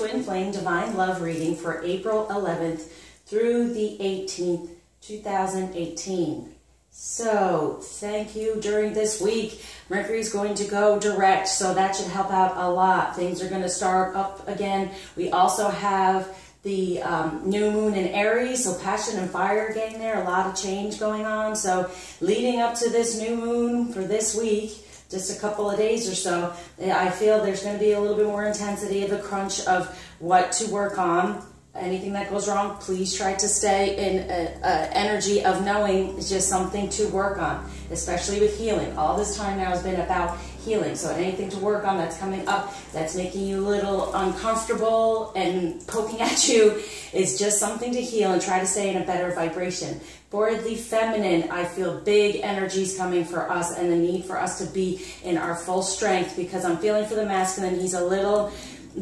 Twin Flame Divine Love Reading for April 11th through the 18th, 2018. So, thank you. During this week, Mercury is going to go direct, so that should help out a lot. Things are going to start up again. We also have the new moon in Aries, so passion and fire getting there, a lot of change going on. So, leading up to this new moon for this week, just a couple of days or so, I feel there's going to be a little bit more intensity of the crunch of what to work on. Anything that goes wrong, please try to stay in an energy of knowing it's just something to work on, especially with healing. All this time now has been about healing. So anything to work on that's coming up, that's making you a little uncomfortable and poking at you, is just something to heal and try to stay in a better vibration. For the feminine, I feel big energies coming for us and the need for us to be in our full strength, because I'm feeling for the masculine. He's a little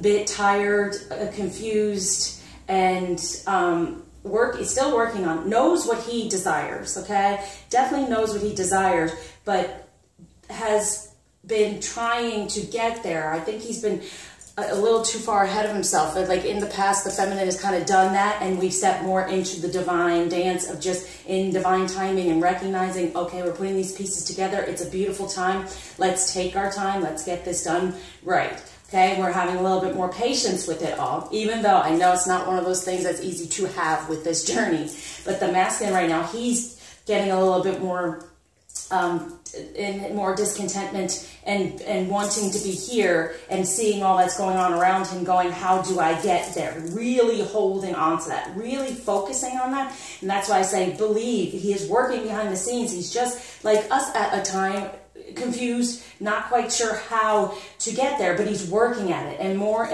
bit tired, confused, and is still working on, knows what he desires, okay? Definitely knows what he desires, but has been trying to get there. I think he's been a little too far ahead of himself. Like in the past, the feminine has kind of done that, and we've stepped more into the divine dance of just in divine timing and recognizing, okay, we're putting these pieces together. It's a beautiful time. Let's take our time. Let's get this done right. Okay, we're having a little bit more patience with it all, even though I know it's not one of those things that's easy to have with this journey. But the masculine right now, he's getting a little bit more in more discontentment and wanting to be here and seeing all that's going on around him, going, how do I get there? Really holding on to that, really focusing on that. And that's why I say believe. He is working behind the scenes. He's just like us at a time, confused, not quite sure how to get there, but he's working at it, and more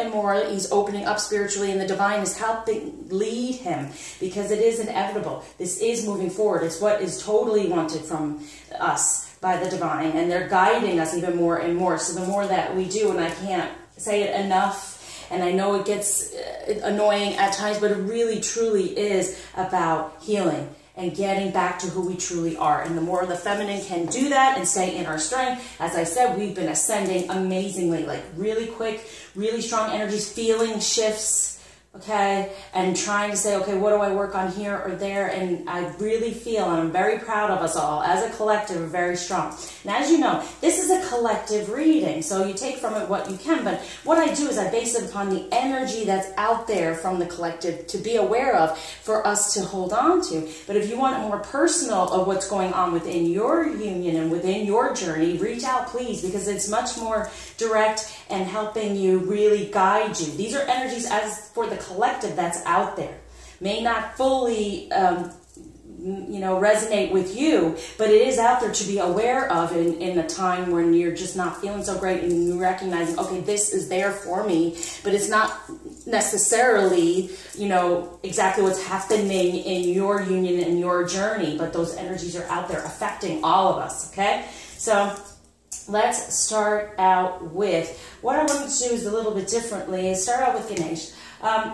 he's opening up spiritually, and the divine is helping lead him, because it is inevitable. This is moving forward. It's what is totally wanted from us by the divine, and they're guiding us even more and more. So the more that we do, and I can't say it enough, and I know it gets annoying at times, but it really truly is about healing and getting back to who we truly are. And the more the feminine can do that and stay in our strength, as I said, we've been ascending amazingly, like really quick, really strong energies, feeling shifts, okay, and trying to say, okay, what do I work on here or there? And I really feel, and I'm very proud of us all, as a collective, we're very strong. And as you know, this is a collective reading, so you take from it what you can, but what I do is I base it upon the energy that's out there from the collective to be aware of, for us to hold on to. But if you want a more personal of what's going on within your union and within your journey, reach out, please, because it's much more direct and helping you really guide you. These are energies as for the collective that's out there. May not fully resonate with you, but it is out there to be aware of in a time when you're just not feeling so great, and you're recognizing, okay, this is there for me, but it's not necessarily, exactly what's happening in your union and your journey, but those energies are out there affecting all of us, okay? So let's start out with, what I wanted to do is a little bit differently, is start out with Ganesh.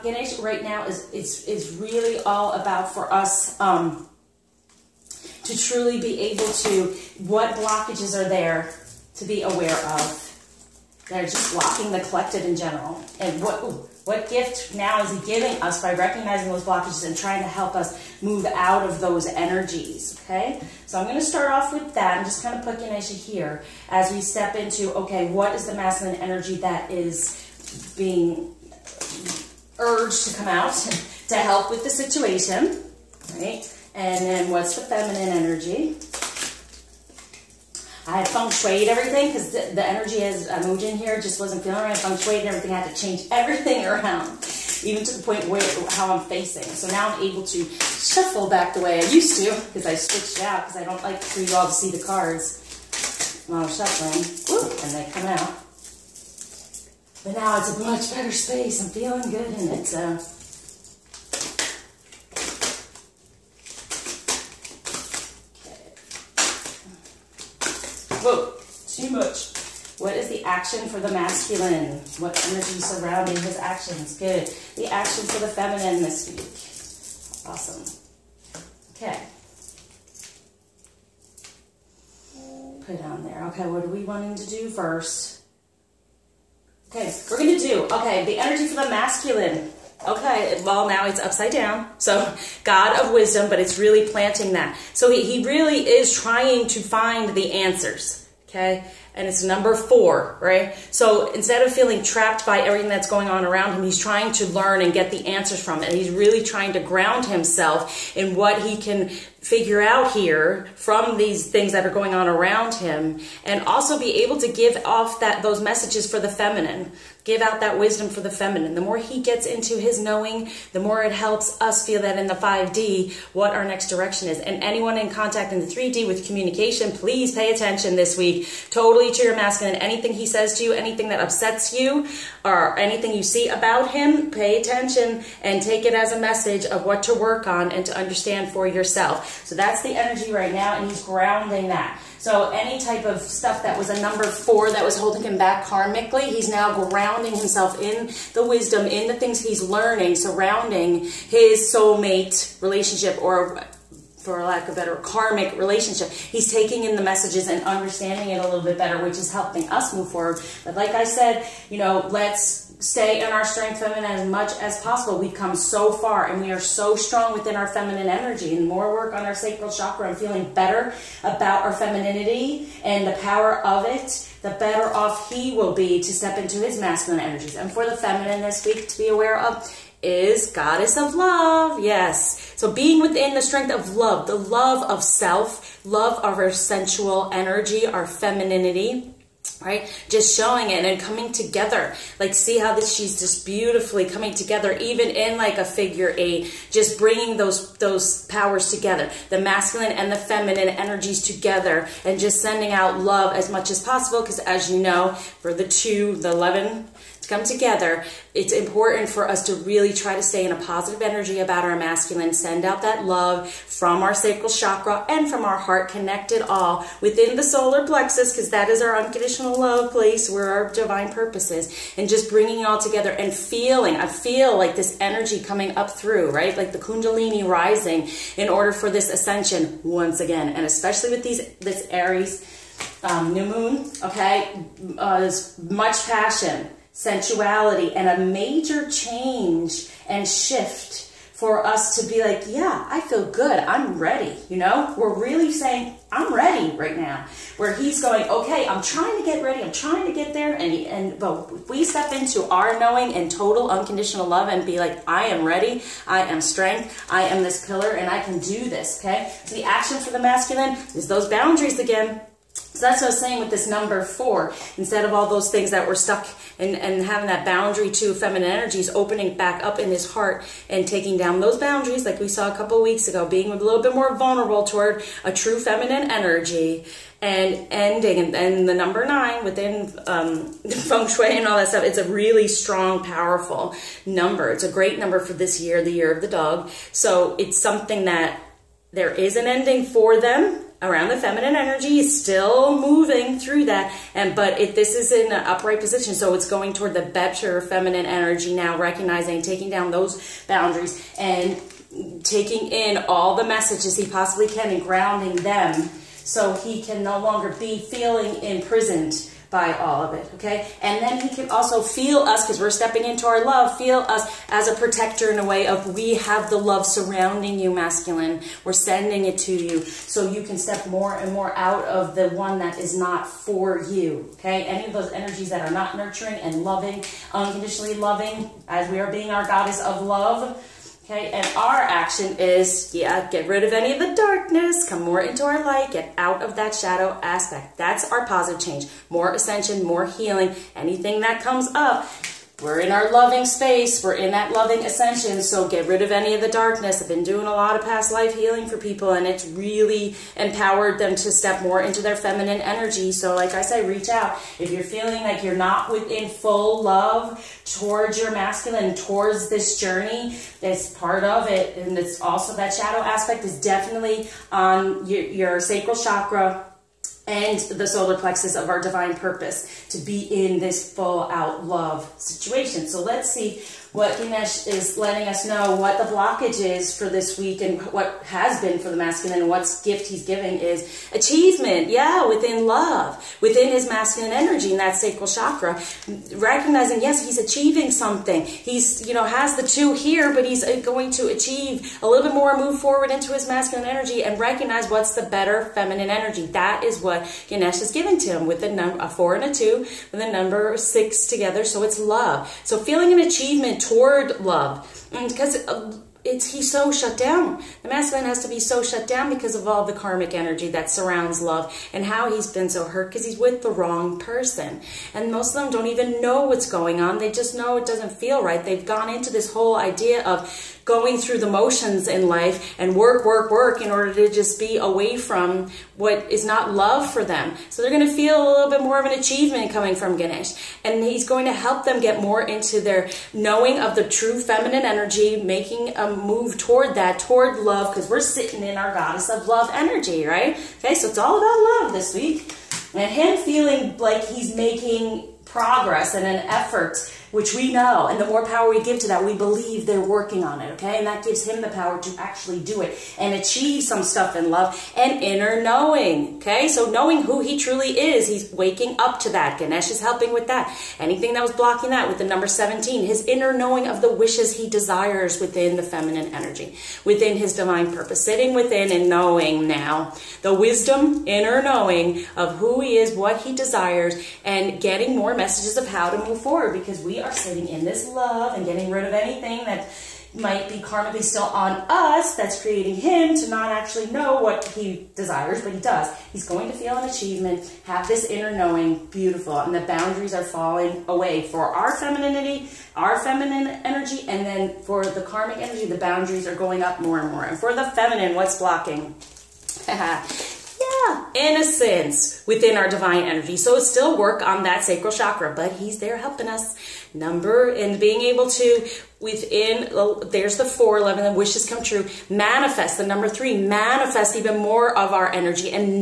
Ganesh right now is really all about for us to truly be able to, what blockages are there to be aware of. They're just blocking the collective in general. And what gift now is he giving us by recognizing those blockages and trying to help us move out of those energies, okay? So I'm going to start off with that and just kind of put Ganesha here as we step into, okay, what is the masculine energy that is being urged to come out to help with the situation, right? And then what's the feminine energy? I had feng shuied everything because the energy as I moved in here just wasn't feeling right. Feng shuied and everything. I had to change everything around, even to the point where how I'm facing. So now I'm able to shuffle back the way I used to, because I switched out because I don't like for you all to see the cards while I'm shuffling. Woo, and they come out. But now it's a much better space. I'm feeling good in it. So. Whoa, too much. What is the action for the masculine? What energy surrounding his actions? Good. The action for the feminine this week. Awesome. Okay. Put it on there. Okay, what are we wanting to do first? Okay, we're going to do, the energy for the masculine. Okay, well, now it's upside down. So, God of wisdom, but it's really planting that. So, he really is trying to find the answers. Okay, and it's number 4, right? So instead of feeling trapped by everything that's going on around him, he's trying to learn and get the answers from it. And he's really trying to ground himself in what he can figure out here from these things that are going on around him, and also be able to give off those messages for the feminine. Give out that wisdom for the feminine. The more he gets into his knowing, the more it helps us feel that in the 5D, what our next direction is. And anyone in contact in the 3D with communication, please pay attention this week. Totally to your masculine. Anything he says to you, anything that upsets you, or anything you see about him, pay attention and take it as a message of what to work on and to understand for yourself. So that's the energy right now, and he's grounding that. So any type of stuff that was a number 4 that was holding him back karmically, he's now grounding himself in the wisdom, in the things he's learning, surrounding his soulmate relationship, or for lack of a better, karmic relationship. He's taking in the messages and understanding it a little bit better, which is helping us move forward. But like I said, let's stay in our strength feminine as much as possible. We've come so far, and we are so strong within our feminine energy. And more work on our sacral chakra and feeling better about our femininity and the power of it, the better off he will be to step into his masculine energies. And for the feminine this week to be aware of is Goddess of Love. Yes. So being within the strength of love, the love of self, love of our sensual energy, our femininity, right? Just showing it and coming together. Like, see how she's just beautifully coming together, even in like a figure 8, just bringing those powers together, the masculine and the feminine energies together, and just sending out love as much as possible. Because as you know, for the 11 to come together, it's important for us to really try to stay in a positive energy about our masculine, send out that love from our sacral chakra and from our heart, connect it all within the solar plexus, because that is our unconditional love place where our divine purpose is, and just bringing it all together and feeling, I feel like this energy coming up through, right? Like the Kundalini rising in order for this ascension once again, and especially with this Aries new moon, okay? There's much passion, sensuality, and a major change and shift for us to be like, yeah, I feel good, I'm ready, We're really saying, I'm ready right now. Where he's going, okay, I'm trying to get ready, I'm trying to get there, but if we step into our knowing and total unconditional love and be like, I am ready, I am strength, I am this pillar, and I can do this, okay? So the action for the masculine is those boundaries again. So that's what I was saying with this number 4. Instead of all those things that were stuck and having that boundary to feminine energies, opening back up in his heart and taking down those boundaries like we saw a couple of weeks ago, being a little bit more vulnerable toward a true feminine energy, and ending. And the number 9 within feng shui and all that stuff, it's a really strong, powerful number. It's a great number for this year, the year of the dog. So it's something that there is an ending for them around the feminine energy, is still moving through that, but this is in an upright position, so it's going toward the better feminine energy now, recognizing, taking down those boundaries and taking in all the messages he possibly can and grounding them so he can no longer be feeling imprisoned by all of it, okay? And then he can also feel us, because we're stepping into our love, feel us as a protector in a way of, we have the love surrounding you, masculine. We're sending it to you so you can step more and more out of the one that is not for you, okay? Any of those energies that are not nurturing and loving, unconditionally loving, as we are being our goddess of love. Okay, and our action is, get rid of any of the darkness, come more into our light, get out of that shadow aspect. That's our positive change. More ascension, more healing, anything that comes up. We're in our loving space, we're in that loving ascension, so get rid of any of the darkness. I've been doing a lot of past life healing for people, and it's really empowered them to step more into their feminine energy. So like I say, reach out. If you're feeling like you're not within full love towards your masculine, towards this journey, that's part of it. And it's also that shadow aspect is definitely on your sacral chakra and the solar plexus of our divine purpose to be in this full out love situation. So let's see what Ganesh is letting us know, what the blockage is for this week and what has been for the masculine and what's gift he's giving is achievement. Yeah, within love, within his masculine energy in that sacral chakra. Recognizing, yes, he's achieving something. He's, you know, has the 2 here, but he's going to achieve a little bit more, move forward into his masculine energy and recognize what's the better feminine energy. That is what Ganesh is giving to him with the number, a 4 and a 2, with the number 6 together. So it's love. So feeling an achievement toward love, because he's so shut down. The masculine has to be so shut down because of all the karmic energy that surrounds love and how he's been so hurt because he's with the wrong person. And most of them don't even know what's going on. They just know it doesn't feel right. They've gone into this whole idea of going through the motions in life and work, work, work in order to just be away from what is not love for them. So they're going to feel a little bit more of an achievement coming from Ganesh. And he's going to help them get more into their knowing of the true feminine energy, making a move toward that, toward love, because we're sitting in our goddess of love energy, right? Okay, so it's all about love this week. And him feeling like he's making progress and an effort, which we know, and the more power we give to that, we believe they're working on it, okay? And that gives him the power to actually do it and achieve some stuff in love and inner knowing, okay? So knowing who he truly is, he's waking up to that. Ganesh is helping with that. Anything that was blocking that with the number 17, his inner knowing of the wishes he desires within the feminine energy, within his divine purpose, sitting within and knowing now the wisdom, inner knowing of who he is, what he desires, and getting more messages of how to move forward, because we are sitting in this love and getting rid of anything that might be karmically still on us that's creating him to not actually know what he desires, but he does. He's going to feel an achievement, have this inner knowing, beautiful, and the boundaries are falling away for our femininity, our feminine energy, and then for the karmic energy, the boundaries are going up more and more. And for the feminine, what's blocking? Yeah, innocence within our divine energy. So still work on that sacral chakra, but he's there helping us. And being able to, within, there's the 4, 11, the wishes come true, manifest, the number 3, manifest even more of our energy and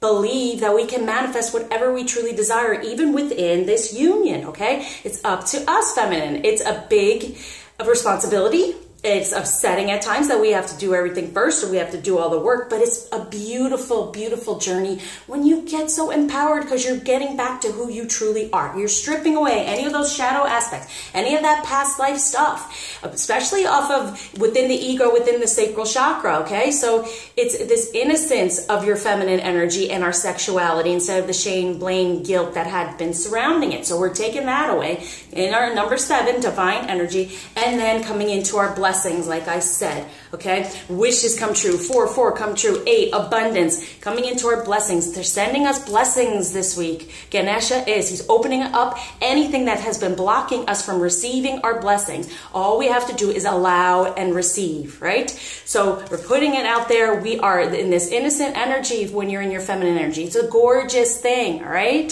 believe that we can manifest whatever we truly desire, even within this union, okay? It's up to us, feminine. It's a big responsibility. It's upsetting at times that we have to do everything first or we have to do all the work, but it's a beautiful, beautiful journey when you get so empowered because you're getting back to who you truly are. You're stripping away any of those shadow aspects, any of that past life stuff, especially off of within the ego, within the sacral chakra, okay? So it's this innocence of your feminine energy and our sexuality instead of the shame, blame, guilt that had been surrounding it. So we're taking that away in our number 7, divine energy, and then coming into our blessings, like I said, okay? Wishes come true, 4 come true, 8, abundance, coming into our blessings. They're sending us blessings this week. Ganesha he's opening up anything that has been blocking us from receiving our blessings. All we have to do is allow and receive, right? So we're putting it out there. We are in this innocent energy when you're in your feminine energy. It's a gorgeous thing, all right?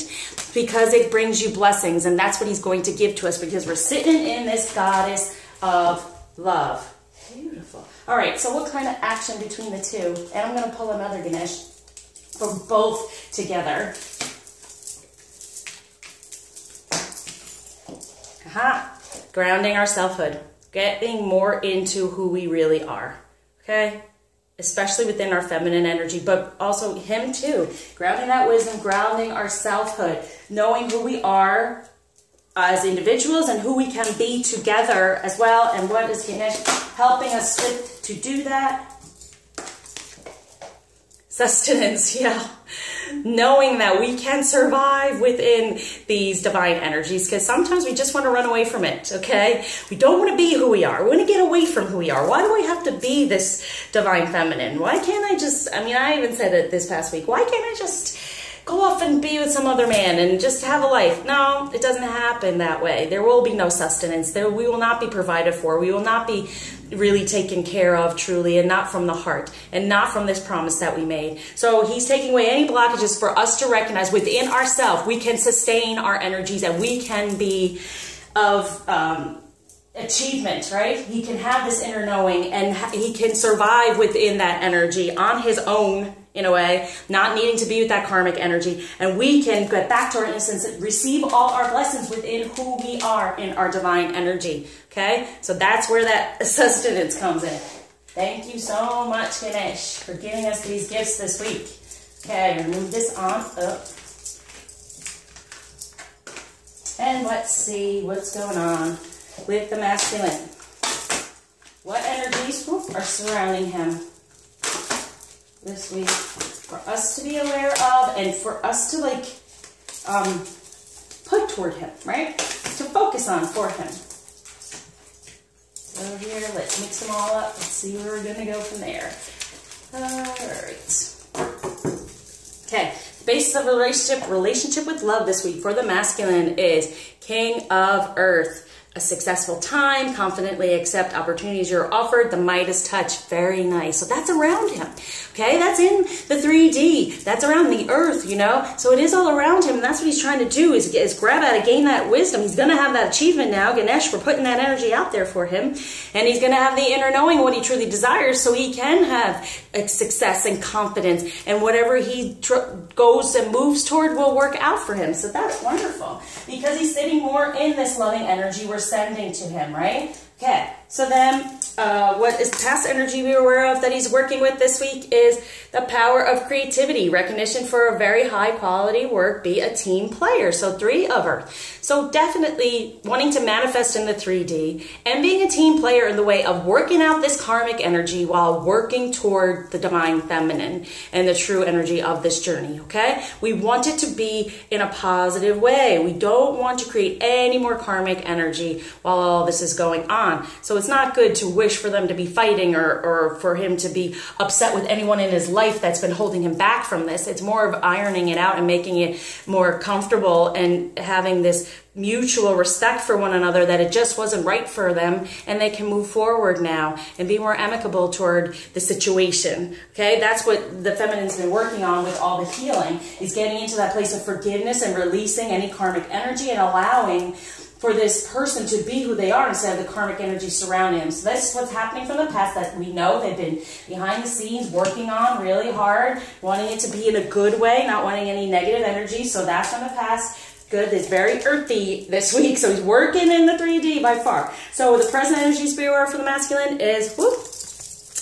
Because it brings you blessings, and that's what he's going to give to us because we're sitting in this goddess of love. Beautiful. All right, so what kind of action between the two? And I'm going to pull another Ganesh for both together. Aha. Grounding our selfhood. Getting more into who we really are. Okay? Especially within our feminine energy, but also him too. Grounding that wisdom, grounding our selfhood. Knowing who we are as individuals and who we can be together as well. And what is Ganesh helping us with to do that? Sustenance, yeah. Knowing that we can survive within these divine energies, because sometimes we just want to run away from it, okay? We don't want to be who we are. We want to get away from who we are. Why do I have to be this divine feminine? Why can't I just, I even said it this past week, why can't I just go off and be with some other man and just have a life? No, it doesn't happen that way. There will be no sustenance. We will not be provided for. We will not be really taken care of truly, and not from the heart, and not from this promise that we made. So he's taking away any blockages for us to recognize within ourselves we can sustain our energies and we can be of achievement, right? He can have this inner knowing and he can survive within that energy on his own in a way, not needing to be with that karmic energy, and we can get back to our innocence and receive all our blessings within who we are in our divine energy. Okay, so that's where that sustenance comes in. Thank you so much, Ganesh, for giving us these gifts this week. Okay, move this on up. And let's see what's going on with the masculine. What energies are surrounding him this week for us to be aware of and for us to like put toward him, right? To focus on for him. So here, let's mix them all up. Let's see where we're going to go from there. All right. Okay. The basis of a relationship with love this week for the masculine is King of Earth. A successful time, confidently accept opportunities you're offered, the Midas touch, very nice. So that's around him, okay? That's in the 3D. That's around the earth, you know? So it is all around him, and that's what he's trying to do is grab at it, gain that wisdom. He's going to have that achievement now, Ganesh, for putting that energy out there for him. And he's going to have the inner knowing what he truly desires so he can have success and confidence, and whatever he goes and moves toward will work out for him. So that's wonderful because he's sitting more in this loving energy we're sending to him, right? Okay, so then what is past energy we're aware of that he's working with this week is the power of creativity, recognition for a very high quality work, be a team player. So 3 of Earth. So definitely wanting to manifest in the 3D and being a team player in the way of working out this karmic energy while working toward the divine feminine and the true energy of this journey, okay? We want it to be in a positive way. We don't want to create any more karmic energy while all this is going on. So it's not good to wish for them to be fighting or for him to be upset with anyone in his life that's been holding him back from this. It's more of ironing it out and making it more comfortable and having this mutual respect for one another that it just wasn't right for them and they can move forward now and be more amicable toward the situation. Okay, that's what the feminine's been working on with all the healing, is getting into that place of forgiveness and releasing any karmic energy and allowing for this person to be who they are instead of the karmic energy surrounding them. So that's what's happening from the past that we know they've been behind the scenes working on really hard, wanting it to be in a good way, not wanting any negative energy. So that's from the past. Good. It's very earthy this week. So he's working in the 3D by far. So the present energy spirit for the masculine is, whoop,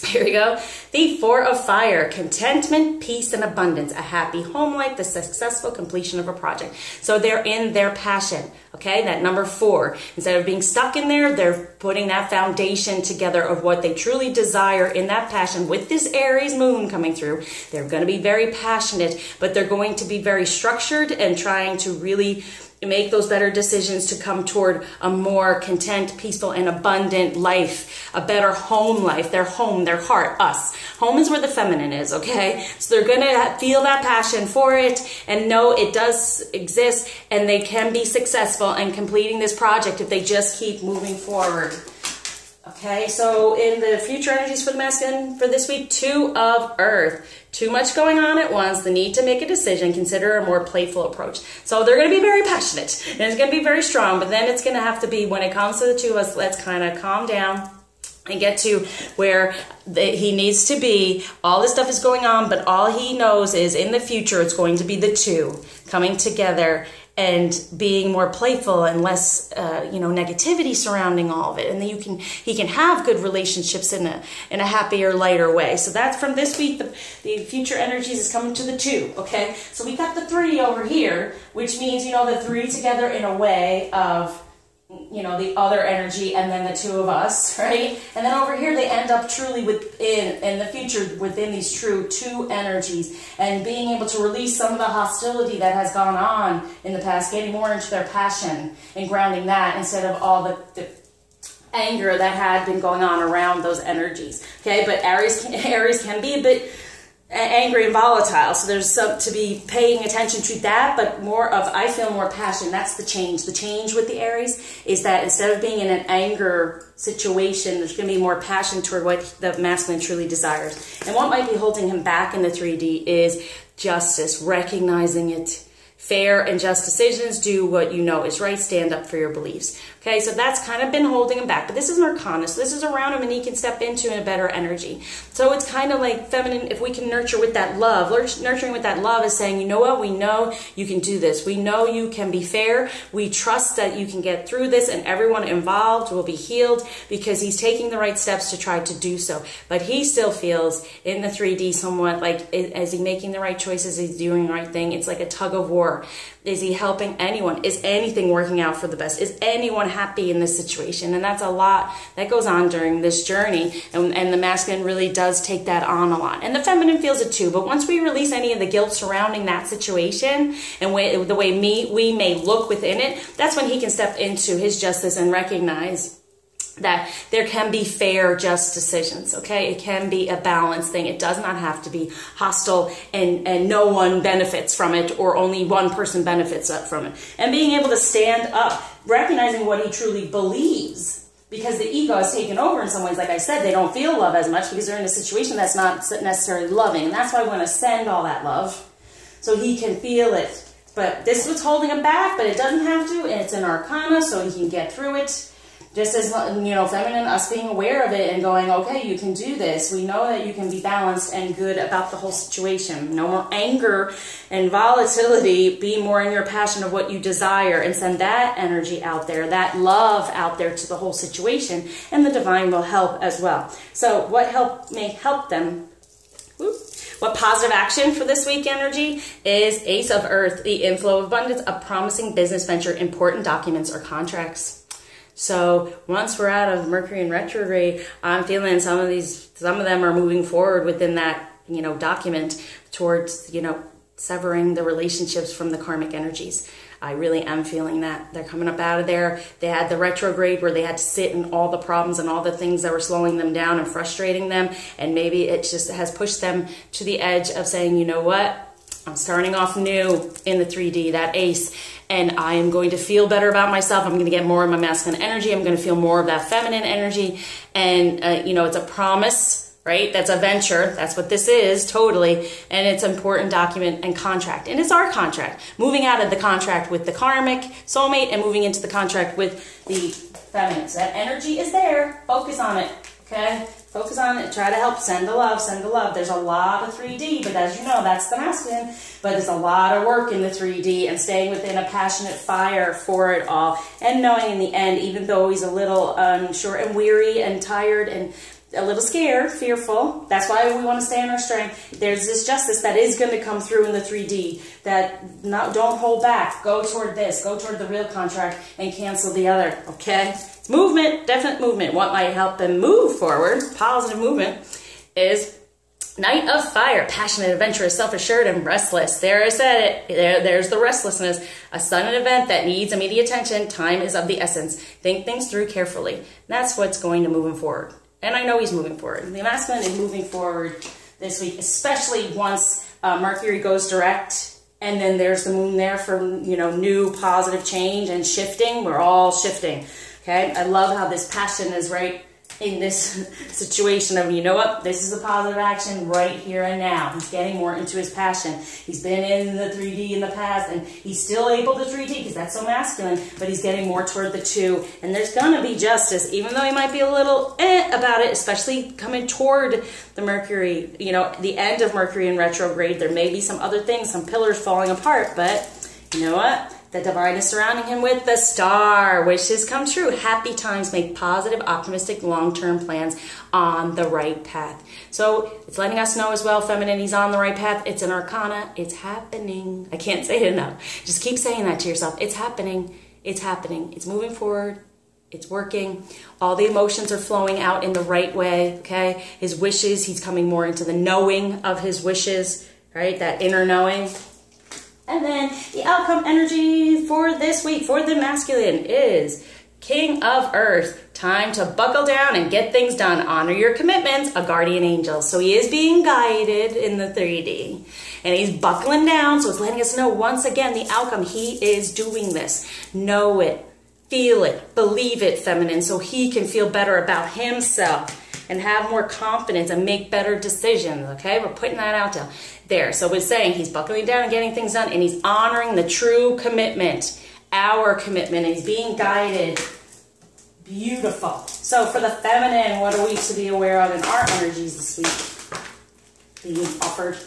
here we go. The 4 of Fire, contentment, peace, and abundance, a happy home life, the successful completion of a project. So they're in their passion, okay? That number 4. Instead of being stuck in there, they're putting that foundation together of what they truly desire in that passion. With this Aries moon coming through, they're going to be very passionate, but they're going to be very structured and trying to really make those better decisions to come toward a more content, peaceful, and abundant life, a better home life, their home, their heart, us. Home is where the feminine is, okay? So they're going to feel that passion for it and know it does exist and they can be successful in completing this project if they just keep moving forward. Okay, so in the future energies for the masculine for this week, 2 of Earth. Too much going on at once, the need to make a decision, consider a more playful approach. So they're going to be very passionate, and it's going to be very strong, but then it's going to have to be, when it comes to the 2 of us, let's kind of calm down and get to where he needs to be. All this stuff is going on, but all he knows is in the future, it's going to be the 2 coming together and being more playful and less, negativity surrounding all of it. And then he can have good relationships in a happier, lighter way. So that's from this week. The future energies is coming to the 2. Okay, so we got the 3 over here, which means the 3 together in a way of the other energy and then the 2 of us, right? And then over here they end up truly in the future within these true 2 energies and being able to release some of the hostility that has gone on in the past, getting more into their passion and grounding that instead of all the anger that had been going on around those energies. Okay, but Aries can be a bit angry and volatile, so there's some to be paying attention to that, but more of, I feel more passion. That's the change. The change with the Aries is that instead of being in an anger situation, there's going to be more passion toward what the masculine truly desires. And what might be holding him back in the 3D is justice, recognizing it, fair and just decisions, do what you know is right, stand up for your beliefs. Okay, so that's kind of been holding him back, but this is an arcana, so this is around him and he can step into a better energy. So it's kind of like feminine, if we can nurture with that love. Nurturing with that love is saying, you know what, we know you can do this. We know you can be fair. We trust that you can get through this and everyone involved will be healed because he's taking the right steps to try to do so. But he still feels in the 3D somewhat like, is he making the right choices? Is he doing the right thing? It's like a tug of war. Is he helping anyone? Is anything working out for the best? Is anyone happy in this situation? And that's a lot that goes on during this journey. And the masculine really does take that on a lot. And the feminine feels it too. But once we release any of the guilt surrounding that situation and the way we may look within it, that's when he can step into his justice and recognize that there can be fair, just decisions, okay? It can be a balanced thing. It does not have to be hostile and no one benefits from it or only one person benefits from it. And being able to stand up, recognizing what he truly believes, because the ego has taken over in some ways. Like I said, they don't feel love as much because they're in a situation that's not necessarily loving. And that's why we want to send all that love so he can feel it. But this was holding him back, but it doesn't have to. And it's an arcana, so he can get through it. Just as, you know, feminine, us being aware of it and going, okay, you can do this. We know that you can be balanced and good about the whole situation. No more anger and volatility. Be more in your passion of what you desire and send that energy out there, that love out there to the whole situation. And the divine will help as well. So what may help them? What positive action for this week energy is Ace of Earth, the inflow of abundance, a promising business venture, important documents or contracts. So once we're out of Mercury in retrograde, I'm feeling some of them are moving forward within that, you know, document towards, you know, severing the relationships from the karmic energies. I really am feeling that. They're coming up out of there. They had the retrograde where they had to sit in all the problems and all the things that were slowing them down and frustrating them. And maybe it just has pushed them to the edge of saying, you know what? I'm starting off new in the 3D, that ace, and I am going to feel better about myself. I'm going to get more of my masculine energy. I'm going to feel more of that feminine energy. And, you know, it's a promise, right? That's a venture. That's what this is, totally. And it's an important document and contract. And it's our contract. Moving out of the contract with the karmic soulmate and moving into the contract with the feminine. So that energy is there. Focus on it, okay? Focus on it. Try to help. Send the love. Send the love. There's a lot of 3D, but as you know, that's the masculine. But there's a lot of work in the 3D and staying within a passionate fire for it all. And knowing in the end, even though he's a little unsure and weary and tired and a little scared, fearful, that's why we want to stay in our strength. There's this justice that is going to come through in the 3D that don't hold back. Go toward this. Go toward the real contract and cancel the other, okay? Movement, definite movement. What might help them move forward, positive movement, is Knight of Fire, passionate, adventurous, self-assured, and restless. There I said it. There's the restlessness. A sudden event that needs immediate attention. Time is of the essence. Think things through carefully. That's what's going to move him forward. And I know he's moving forward. The masculine is moving forward this week, especially once Mercury goes direct. And then there's the moon there for, you know, new positive change and shifting. We're all shifting. Okay, I love how this passion is right in this situation of, you know what, this is a positive action right here and now. He's getting more into his passion. He's been in the 3D in the past, and he's still able to 3D because that's so masculine, but he's getting more toward the 2. And there's going to be justice, even though he might be a little about it, especially coming toward the Mercury, you know, the end of Mercury in retrograde. There may be some other things, some pillars falling apart, but you know what? The divine is surrounding him with the star. Wishes come true. Happy times. Make positive, optimistic, long-term plans on the right path. So it's letting us know as well, feminine, he's on the right path. It's an arcana. It's happening. I can't say it enough. Just keep saying that to yourself. It's happening. It's happening. It's moving forward. It's working. All the emotions are flowing out in the right way, okay? His wishes, he's coming more into the knowing of his wishes, right? That inner knowing. And then the outcome energy for this week for the masculine is King of Earth. Time to buckle down and get things done. Honor your commitments, a guardian angel. So he is being guided in the 3D. And he's buckling down, so it's letting us know once again the outcome. He is doing this. Know it. Feel it. Believe it, feminine, so he can feel better about himself. and have more confidence and make better decisions, okay? We're putting that out there. So we're saying he's buckling down and getting things done, and he's honoring the true commitment, our commitment, and he's being guided. Beautiful. So for the feminine, what are we to be aware of in our energies this week? Being offered.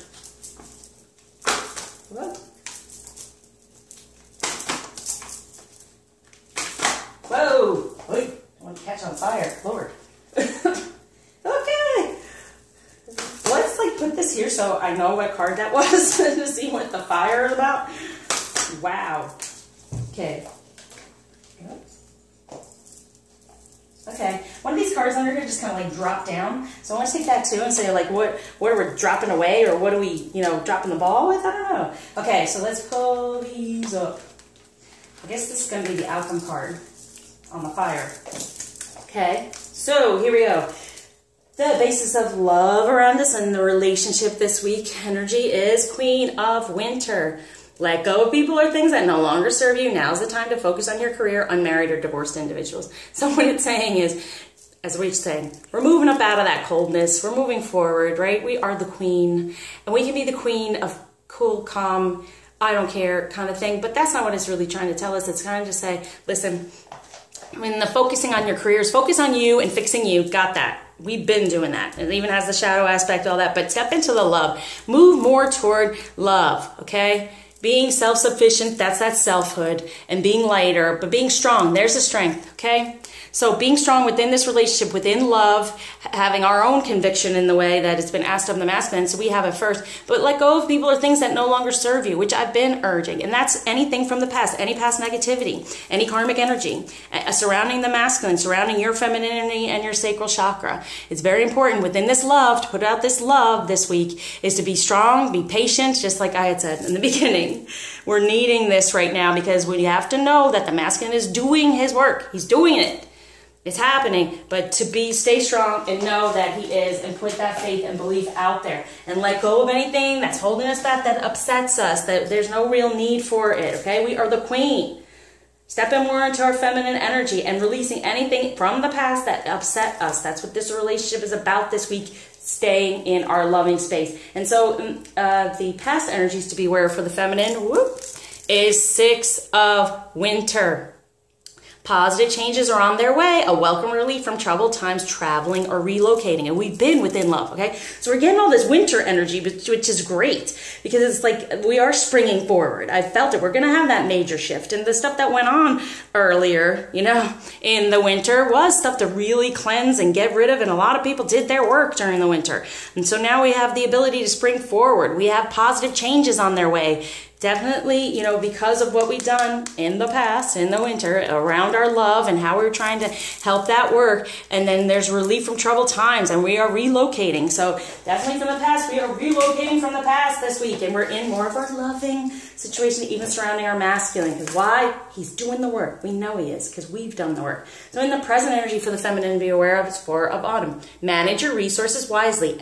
What? Whoa! Wait, I want to catch on fire. Lord. Okay. Let's like put this here so I know what card that was to see what the fire is about. Wow. Okay. Okay. One of these cards under here just kind of like drop down. So I want to take that too and say like what are we dropping away, or what are we, dropping the ball with? I don't know. Okay, so let's pull these up. I guess this is going to be the outcome card on the fire. Okay, so here we go. The basis of love around us and the relationship this week energy is Queen of Winter. Let go of people or things that no longer serve you. Now's the time to focus on your career, unmarried or divorced individuals. So what it's saying is, as Reach saying, we're moving up out of that coldness. We're moving forward, right? We are the queen, and we can be the queen of cool, calm, I don't care kind of thing. But that's not what it's really trying to tell us. It's kind of just say, listen, when the focusing on your careers, focus on you and fixing you. Got that. We've been doing that. It even has the shadow aspect, all that. But step into the love. Move more toward love, okay? Being self-sufficient, that's that selfhood. And being lighter, but being strong, there's the strength, okay? So being strong within this relationship, within love, having our own conviction in the way that it's been asked of the masculine, so we have it first. But let go of people or things that no longer serve you, which I've been urging. And that's anything from the past, any past negativity, any karmic energy, surrounding the masculine, surrounding your femininity and your sacral chakra. It's very important within this love, to put out this love this week, is to be strong, be patient, just like I had said in the beginning. We're needing this right now because we have to know that the masculine is doing his work. He's doing it. It's happening, but to stay strong and know that he is, and put that faith and belief out there and let go of anything that's holding us back, that upsets us, that there's no real need for it, okay? We are the queen. Stepping more into our feminine energy and releasing anything from the past that upset us. That's what this relationship is about this week, staying in our loving space. And so the past energies to be aware for the feminine, is 6 of Winter. Positive changes are on their way. A welcome relief from troubled times, traveling or relocating. And we've been within love, okay? So we're getting all this winter energy, which is great because it's like we are springing forward. I felt it. We're going to have that major shift. And the stuff that went on earlier, in the winter was stuff to really cleanse and get rid of. And a lot of people did their work during the winter. And so now we have the ability to spring forward. We have positive changes on their way. Definitely, because of what we've done in the past, in the winter, around our love and how we're trying to help that work. And then there's relief from troubled times, and we are relocating. So definitely from the past, we are relocating from the past this week. And we're in more of our loving situation, even surrounding our masculine. Because why? He's doing the work. We know he is, because we've done the work. So in the present energy for the feminine to be aware of is 4 of Autumn. Manage your resources wisely.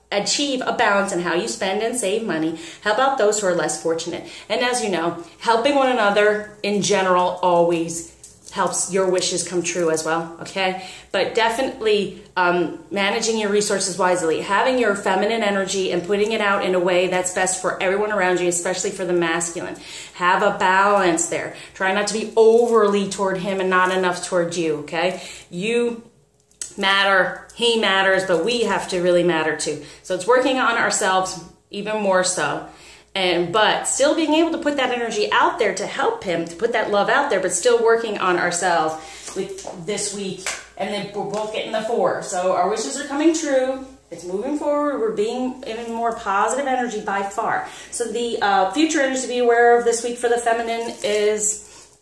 Achieve a balance in how you spend and save money. Help out those who are less fortunate. And as you know, helping one another in general always helps your wishes come true as well, okay? But definitely managing your resources wisely, having your feminine energy and putting it out in a way that's best for everyone around you, especially for the masculine. Have a balance there. Try not to be overly toward him and not enough toward you, okay? You matter, he matters, but we have to really matter too. So it's working on ourselves even more so. But still being able to put that energy out there to help him, to put that love out there, but still working on ourselves with this week. And then we're both getting the 4. So our wishes are coming true. It's moving forward. We're being even more positive energy by far. So the future energy to be aware of this week for the feminine is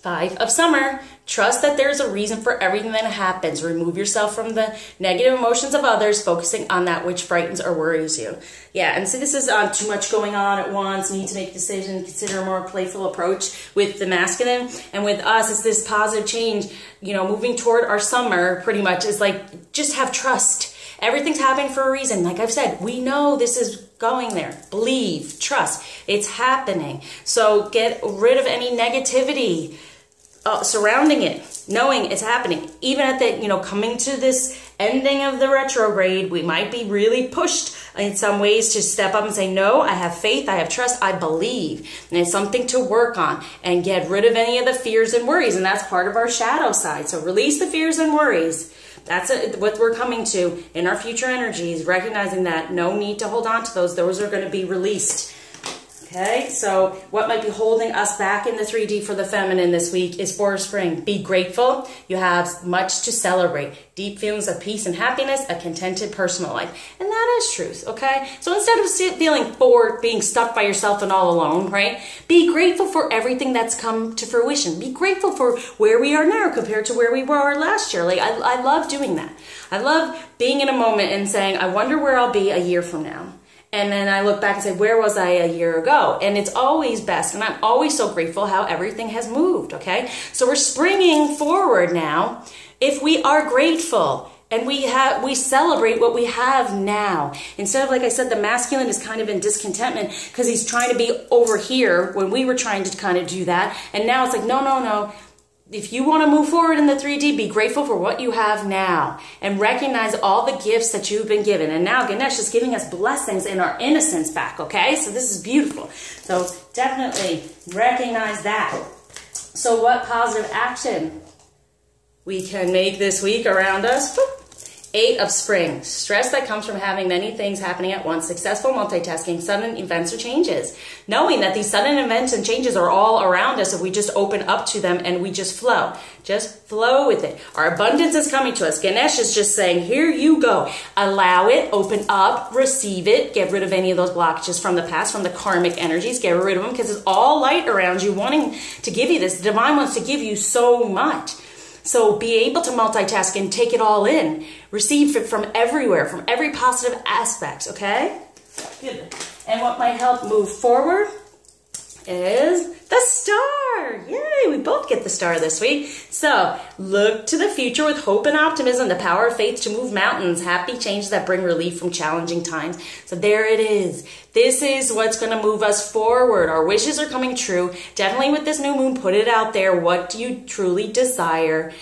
5 of Summer. Trust that there's a reason for everything that happens. Remove yourself from the negative emotions of others, focusing on that which frightens or worries you. Yeah, and so this is too much going on at once. Need to make decisions, consider a more playful approach with the masculine. And with us, it's this positive change, moving toward our summer pretty much is like, just have trust. Everything's happening for a reason. Like I've said, we know this is going there. Believe, trust, it's happening. So get rid of any negativity surrounding it, knowing it's happening. Even at the, coming to this ending of the retrograde, we might be really pushed in some ways to step up and say, no, I have faith, I have trust, I believe. And it's something to work on and get rid of any of the fears and worries. And that's part of our shadow side. So release the fears and worries. That's what we're coming to in our future energies, recognizing that no need to hold on to those. Those are going to be released. Okay, so what might be holding us back in the 3D for the feminine this week is for spring. Be grateful. You have much to celebrate. Deep feelings of peace and happiness, a contented personal life. And that is truth, okay? So instead of feeling bored, being stuck by yourself and all alone, right? Be grateful for everything that's come to fruition. Be grateful for where we are now compared to where we were last year. Like, I love doing that. I love being in a moment and saying, I wonder where I'll be a year from now. And then I look back and say, where was I a year ago? And it's always best. And I'm always so grateful how everything has moved, okay? So we're springing forward now. If we are grateful and we celebrate what we have now. Instead of, like I said, the masculine is kind of in discontentment because he's trying to be over here when we were trying to kind of do that. And now it's like, no, no, no. If you want to move forward in the 3D, be grateful for what you have now and recognize all the gifts that you've been given. And now Ganesh is giving us blessings in our innocence back, okay? So this is beautiful. So definitely recognize that. So what positive action we can make this week around us? 8 of spring, stress that comes from having many things happening at once, successful multitasking, sudden events or changes. Knowing that these sudden events and changes are all around us if we just open up to them and we just flow. Just flow with it. Our abundance is coming to us. Ganesh is just saying, here you go. Allow it, open up, receive it, get rid of any of those blockages from the past, from the karmic energies, get rid of them because it's all light around you wanting to give you this. The divine wants to give you so much. So be able to multitask and take it all in. Receive it from everywhere, from every positive aspect, okay? Good. And what might help move forward is the star. Yay, we both get the star this week. So look to the future with hope and optimism, the power of faith to move mountains, happy changes that bring relief from challenging times. So there it is. This is what's going to move us forward. Our wishes are coming true. Definitely with this new moon, put it out there. What do you truly desire?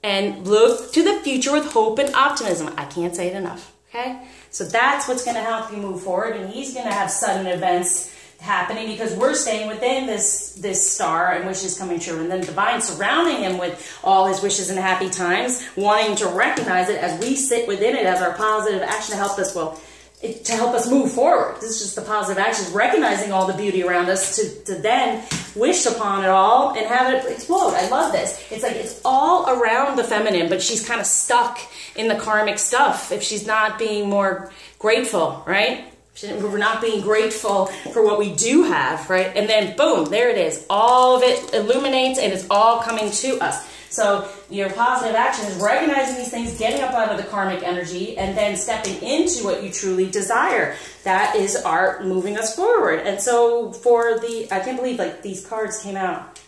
And look to the future with hope and optimism. I can't say it enough, okay? So that's what's going to help you move forward. And he's going to have sudden events happening because we're staying within this star and wishes coming true, and then divine surrounding him with all his wishes and happy times, wanting to recognize it as we sit within it as our positive action to help us, to help us move forward. This is just the positive actions, recognizing all the beauty around us to then wish upon it all and have it explode. I love this. It's like it's all around the feminine, but she's kind of stuck in the karmic stuff if she's not being more grateful, right? We're not being grateful for what we do have, right? And then boom, there it is. All of it illuminates and it's all coming to us. So your positive action is recognizing these things, getting up out of the karmic energy, and then stepping into what you truly desire. That is art moving us forward. And so for the, I can't believe like these cards came out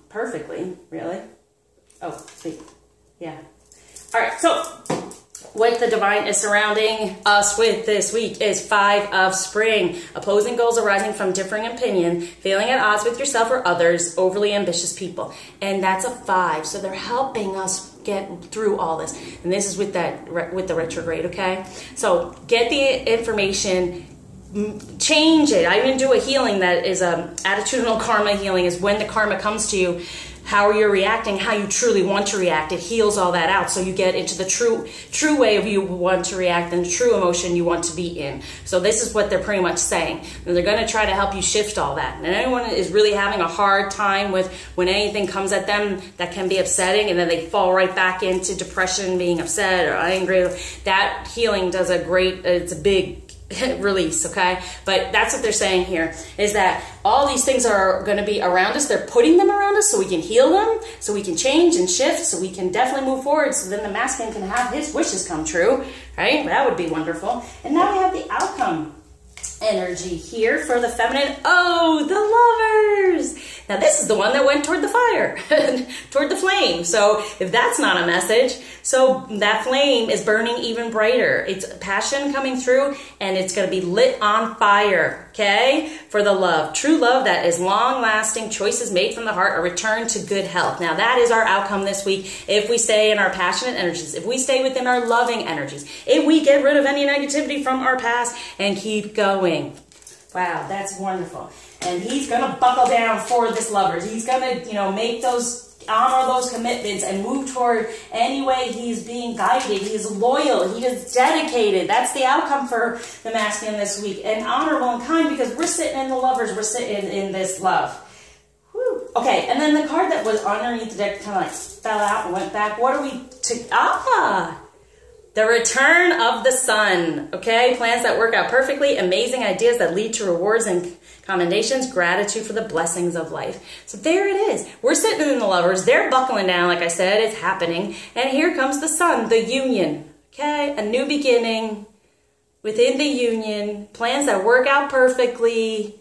perfectly, really. Oh, sweet. Yeah. All right, so what the divine is surrounding us with this week is 5 of spring. Opposing goals arising from differing opinion, feeling at odds with yourself or others, overly ambitious people. And that's a 5. So they're helping us get through all this. And this is with the retrograde, okay? So get the information, change it. I even do a healing that is attitudinal karma healing, is when the karma comes to you, how you're reacting, how you truly want to react. It heals all that out, so you get into the true way of you want to react and the true emotion you want to be in. So this is what they're pretty much saying. And they're going to try to help you shift all that. And anyone is really having a hard time with when anything comes at them that can be upsetting, and then they fall right back into depression, being upset or angry, that healing does a great, it's a big release, okay? But that's what they're saying here, is that all these things are going to be around us. They're putting them around us so we can heal them, so we can change and shift, so we can definitely move forward, so then the masculine can have his wishes come true, right? That would be wonderful. And now we have the outcome energy here for the feminine. Oh, the lovers. Now this is the one that went toward the fire, toward the flame. So if that's not a message, so that flame is burning even brighter. It's passion coming through, and it's going to be lit on fire, okay? For the love, true love that is long-lasting, choices made from the heart, a return to good health. Now that is our outcome this week if we stay in our passionate energies, if we stay within our loving energies, if we get rid of any negativity from our past and keep going. Wow, that's wonderful. And he's going to buckle down for this lovers. He's going to, make those, honor those commitments and move toward any way he's being guided. He is loyal. He is dedicated. That's the outcome for the masculine this week. And honorable and kind, because we're sitting in the lovers. We're sitting in this love. Whew. Okay, and then the card that was underneath the deck kind of like fell out and went back. What are we to... The return of the sun, okay? Plans that work out perfectly, amazing ideas that lead to rewards and commendations, gratitude for the blessings of life. So there it is. We're sitting in the lovers. They're buckling down, like I said. It's happening. And here comes the sun, the union, okay? A new beginning within the union. Plans that work out perfectly.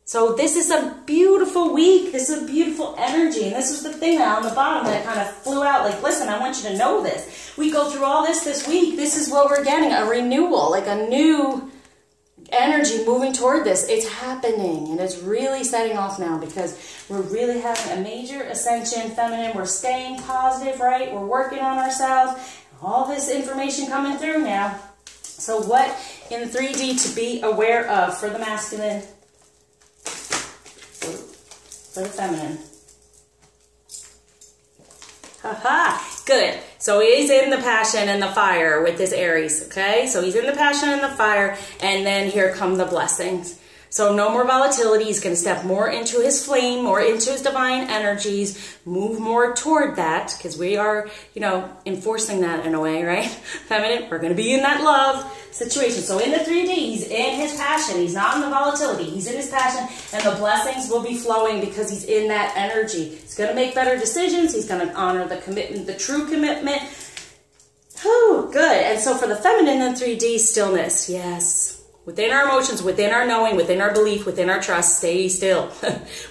So this is a beautiful week. This is a beautiful energy. And this is the thing that on the bottom that kind of flew out. Like, listen, I want you to know this. We go through all this week. This is what we're getting, a renewal, like a new energy moving toward this. It's happening. And it's really setting off now because we're really having a major ascension, feminine. We're staying positive, right? We're working on ourselves. All this information coming through now. So what in 3D to be aware of for the masculine? For the feminine. Haha, good. So he's in the passion and the fire with this Aries, okay? So he's in the passion and the fire, and then here come the blessings. So no more volatility. He's going to step more into his flame, more into his divine energies, move more toward that, because we are, enforcing that in a way, right? Feminine, we're going to be in that love situation. So in the 3D, he's in his passion. He's not in the volatility. He's in his passion, and the blessings will be flowing because he's in that energy. He's going to make better decisions. He's going to honor the commitment, the true commitment. Oh, good. And so for the feminine in 3D, stillness. Yes. Within our emotions, within our knowing, within our belief, within our trust, stay still.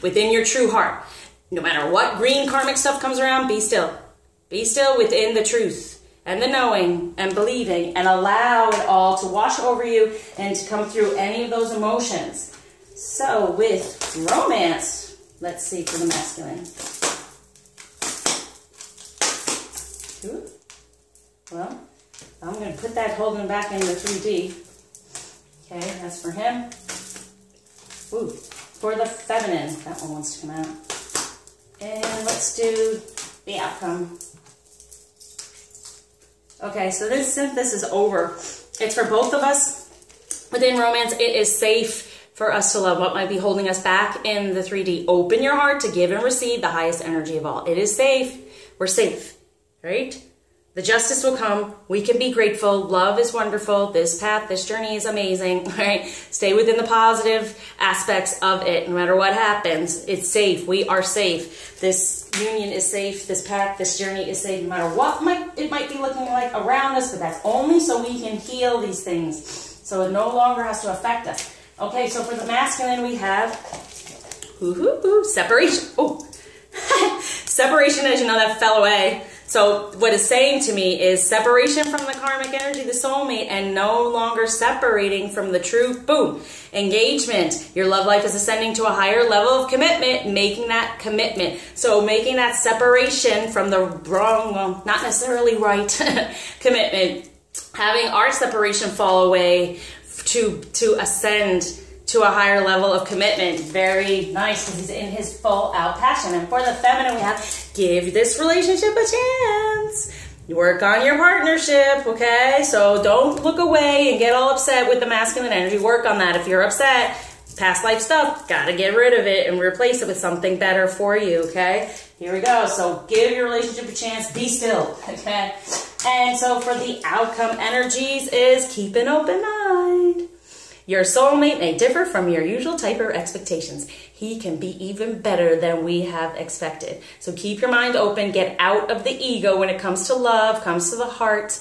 Within your true heart. No matter what green karmic stuff comes around, be still. Be still within the truth and the knowing and believing, and allow it all to wash over you and to come through any of those emotions. So with romance, let's see for the masculine. Ooh. Well, I'm going to put that holding back into 3D. Okay, that's for him. Ooh, for the feminine, that one wants to come out. And let's do the outcome. Okay, so since this is over, it's for both of us. Within romance, it is safe for us to love what might be holding us back in the 3D. Open your heart to give and receive the highest energy of all. It is safe. We're safe, right? The justice will come. We can be grateful. Love is wonderful. This path, this journey is amazing. Right? Stay within the positive aspects of it. No matter what happens, it's safe. We are safe. This union is safe. This path, this journey is safe. No matter what it might be looking like around us, but that's only so we can heal these things. So it no longer has to affect us. Okay, so for the masculine, we have separation. Oh, separation, as you know, that fell away. So what it's saying to me is separation from the karmic energy, the soulmate, and no longer separating from the truth. Boom. Engagement. Your love life is ascending to a higher level of commitment, making that commitment. So making that separation from the wrong, well, not necessarily right commitment. Having our separation fall away to ascend to a higher level of commitment. Very nice, because he's in his full out passion. And for the feminine, we have give this relationship a chance. Work on your partnership, okay? So don't look away and get all upset with the masculine energy. Work on that. If you're upset, past life stuff, gotta get rid of it and replace it with something better for you, okay? Here we go. So give your relationship a chance. Be still, okay? And so for the outcome energies is keep an open mind. Your soulmate may differ from your usual type or expectations. He can be even better than we have expected. So keep your mind open. Get out of the ego when it comes to love, comes to the heart.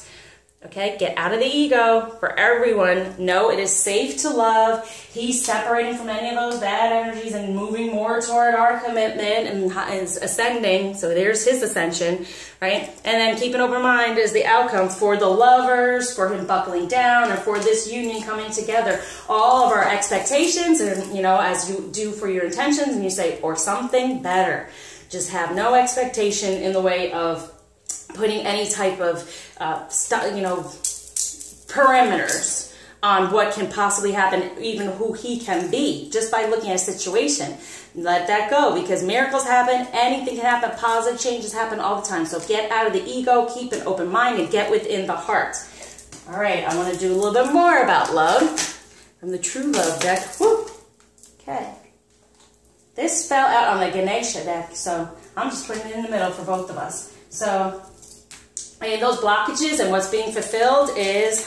Okay, get out of the ego for everyone. Know it is safe to love. He's separating from any of those bad energies and moving more more toward our commitment and is ascending. So there's his ascension, right? And then keep an open mind is the outcome for the lovers, for him buckling down, and for this union coming together. All of our expectations, and you know, as you do for your intentions, and you say, or something better. Just have no expectation in the way of putting any type of, perimeters on what can possibly happen, even who he can be, just by looking at a situation. Let that go, because miracles happen, anything can happen, positive changes happen all the time. So get out of the ego, keep an open mind, and get within the heart. All right, I want to do a little bit more about love from the True Love deck. Woo! Okay. This fell out on the Ganesha deck, so I'm just putting it in the middle for both of us. So, and those blockages and what's being fulfilled is,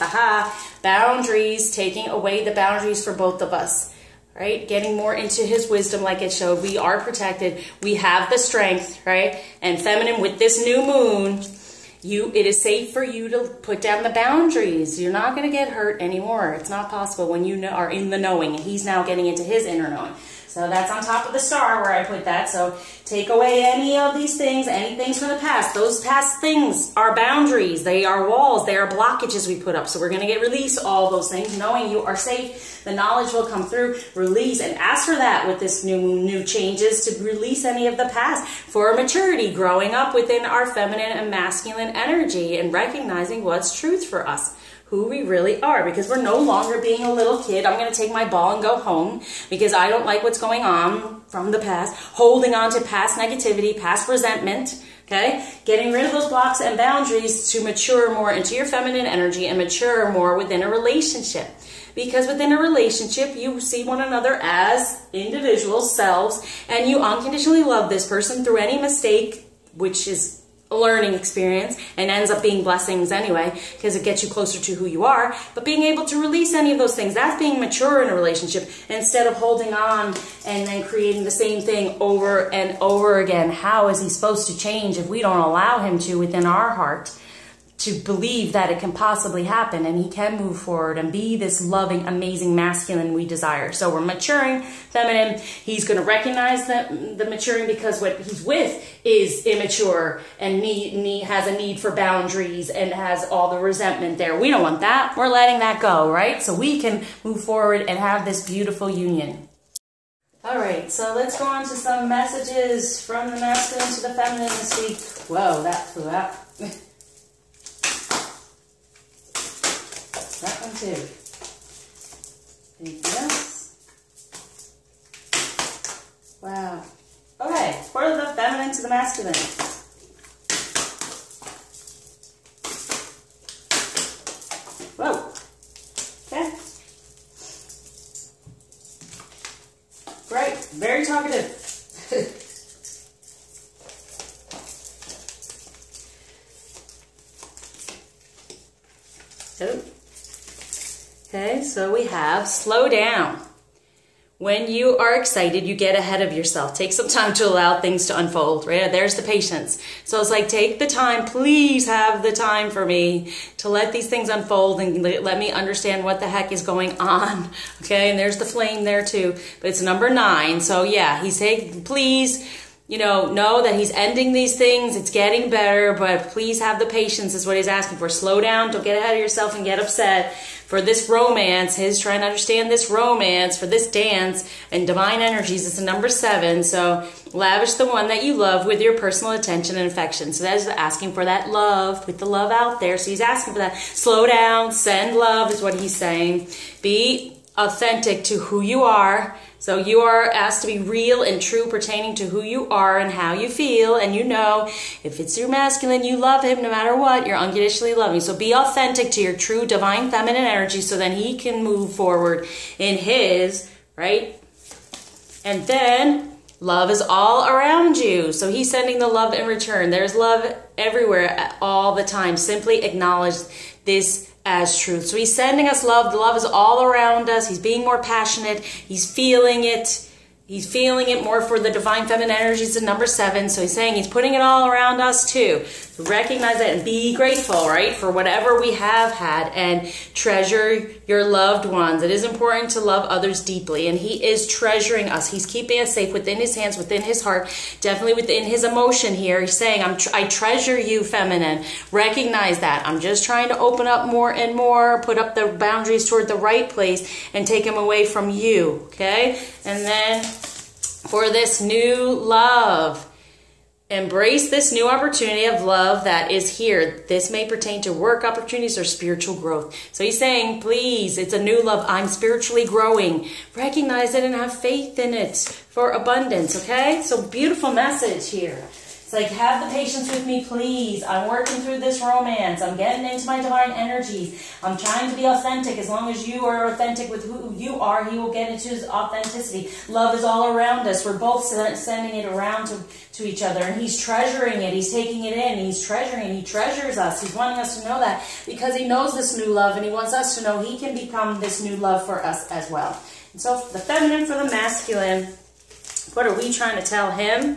boundaries, taking away the boundaries for both of us, right? Getting more into his wisdom like it showed. We are protected. We have the strength, right? And feminine, with this new moon, it is safe for you to put down the boundaries. You're not going to get hurt anymore. It's not possible when you are in the knowing. And he's now getting into his inner knowing. So that's on top of the star where I put that. So take away any of these things, any things from the past. Those past things are boundaries. They are walls. They are blockages we put up. So we're going to release all those things, knowing you are safe. The knowledge will come through. Release, and ask for that with this new changes, to release any of the past for maturity, growing up within our feminine and masculine energy and recognizing what's truth for us, who we really are, because we're no longer being a little kid. I'm going to take my ball and go home because I don't like what's going on from the past, holding on to past negativity, past resentment, okay? Getting rid of those blocks and boundaries to mature more into your feminine energy and mature more within a relationship. Because within a relationship, you see one another as individual selves, and you unconditionally love this person through any mistake, which is a learning experience and ends up being blessings anyway, because it gets you closer to who you are. But being able to release any of those things, that's being mature in a relationship, instead of holding on and then creating the same thing over and over again. How is he supposed to change if we don't allow him to within our heart, to believe that it can possibly happen and he can move forward and be this loving, amazing masculine we desire? So we're maturing feminine. He's going to recognize the maturing, because what he's with is immature and has a need for boundaries and has all the resentment there. We don't want that. We're letting that go, right? So we can move forward and have this beautiful union. All right, so let's go on to some messages from the masculine to the feminine this week. Whoa, that flew out. That one too. Anything else? Wow. Okay, for the feminine to the masculine. Whoa. Okay. Right, very talkative. Oh. Okay, so we have slow down. When you are excited, you get ahead of yourself. Take some time to allow things to unfold, right? There's the patience. So it's like, take the time, please have the time for me to let these things unfold and let me understand what the heck is going on, okay? And there's the flame there too, but it's number 9. So yeah, he's saying, please, know that he's ending these things. It's getting better, but please have the patience is what he's asking for. Slow down. Don't get ahead of yourself and get upset. For this romance, he's trying to understand this romance, for this dance, and divine energies, it's a number 7. So lavish the one that you love with your personal attention and affection. So that is asking for that love, put the love out there. So he's asking for that. Slow down, send love is what he's saying. Be authentic to who you are. So you are asked to be real and true pertaining to who you are and how you feel. And if it's your masculine, you love him no matter what. You're unconditionally loving. So be authentic to your true divine feminine energy, so then he can move forward in his, right? And then love is all around you. So he's sending the love in return. There's love everywhere all the time. Simply acknowledge this as truth. So he's sending us love. The love is all around us. He's being more passionate. He's feeling it. He's feeling it more for the divine feminine energies in number 7. So he's saying he's putting it all around us too. Recognize that and be grateful, right, for whatever we have had, and treasure your loved ones. It is important to love others deeply, and he is treasuring us. He's keeping us safe within his hands, within his heart, definitely within his emotion here. He's saying, I treasure you, feminine. Recognize that. I'm just trying to open up more and more, put up the boundaries toward the right place, and take him away from you, okay? And then for this new love, embrace this new opportunity of love that is here. This may pertain to work opportunities or spiritual growth. So he's saying, please, it's a new love. I'm spiritually growing. Recognize it and have faith in it for abundance, okay? So beautiful message here. It's like, have the patience with me, please. I'm working through this romance. I'm getting into my divine energies. I'm trying to be authentic. As long as you are authentic with who you are, he will get into his authenticity. Love is all around us. We're both sending it around to each other. And he's treasuring it. He's taking it in. He's treasuring. He treasures us. He's wanting us to know that because he knows this new love, and he wants us to know he can become this new love for us as well. And so the feminine for the masculine, what are we trying to tell him?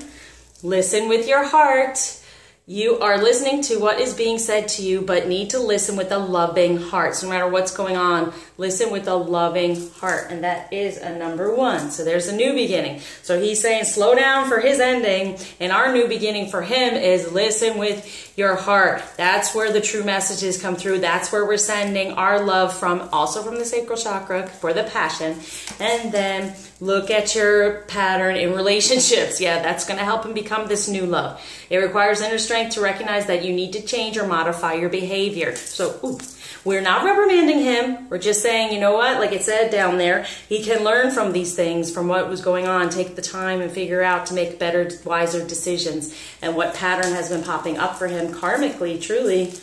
Listen with your heart. You are listening to what is being said to you, but need to listen with a loving heart. So no matter what's going on, listen with a loving heart. And that is a number 1. So there's a new beginning. So he's saying slow down for his ending. And our new beginning for him is listen with your heart. That's where the true messages come through. That's where we're sending our love from, also from the sacral chakra for the passion. And then look at your pattern in relationships. Yeah, that's going to help him become this new love. It requires inner strength to recognize that you need to change or modify your behavior. So, we're not reprimanding him. We're just saying, you know what, like it said down there, he can learn from these things, from what was going on, take the time and figure out to make better, wiser decisions, and what pattern has been popping up for him karmically, truly,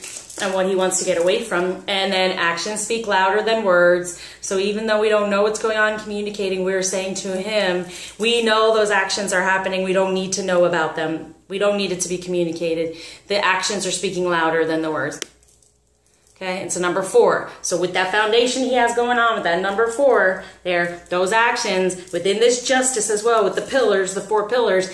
and what he wants to get away from. And then actions speak louder than words. So even though we don't know what's going on communicating, we're saying to him, we know those actions are happening. We don't need to know about them. We don't need it to be communicated. The actions are speaking louder than the words. Okay, it's a number 4. So with that foundation he has going on, with that number 4 there, those actions within this justice as well, with the pillars, the 4 pillars,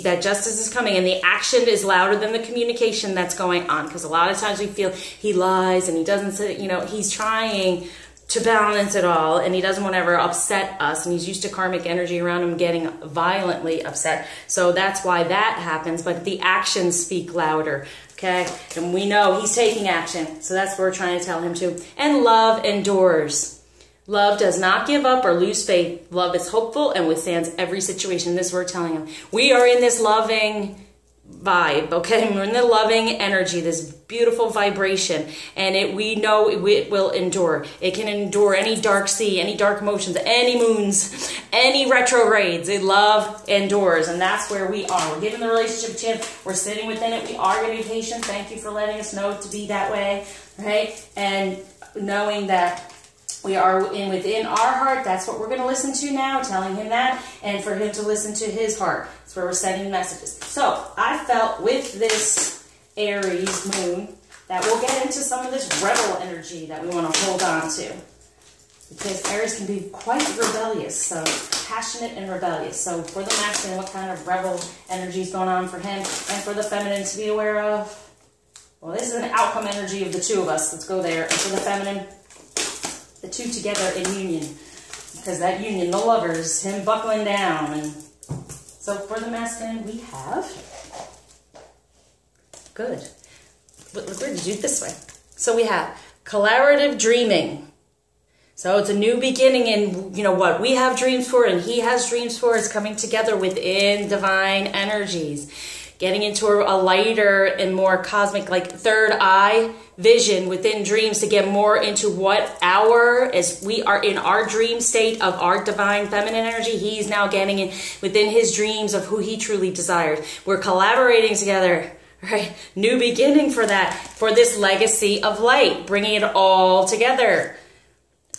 that justice is coming, and the action is louder than the communication that's going on. Because a lot of times we feel he lies and he doesn't say, you know, he's trying to balance it all, and he doesn't want to ever upset us, and he's used to karmic energy around him getting violently upset. So that's why that happens, but the actions speak louder. Okay, and we know he's taking action. So that's what we're trying to tell him to. And love endures. Love does not give up or lose faith. Love is hopeful and withstands every situation. This we're telling him. We are in this loving vibe, okay? We're in the loving energy, this beautiful vibration, and we know it will endure. It can endure any dark sea, any dark emotions, any moons, any retrogrades. Love endures, and that's where we are. We're giving the relationship a chance. We're sitting within it. We are going to be patient. Thank you for letting us know to be that way, right? And knowing that we are within our heart. That's what we're going to listen to now, telling him that, and for him to listen to his heart. That's where we're sending messages. So I felt with this Aries moon that we'll get into some of this rebel energy that we want to hold on to. Because Aries can be quite rebellious, so passionate and rebellious. So for the masculine, what kind of rebel energy is going on for him, and for the feminine to be aware of? Well, this is an outcome energy of the 2 of us. Let's go there. And for the feminine, the 2 together in union, because that union, the lovers, him buckling down. And so for the masculine, we have, good. We're going to do it this way. So we have collaborative dreaming. So it's a new beginning, and you know what we have dreams for and he has dreams for is coming together within divine energies. Getting into a lighter and more cosmic, like third eye vision within dreams to get more into what as we are in our dream state of our divine feminine energy, he's now getting in within his dreams of who he truly desired. We're collaborating together, right? New beginning for that, for this legacy of light, bringing it all together.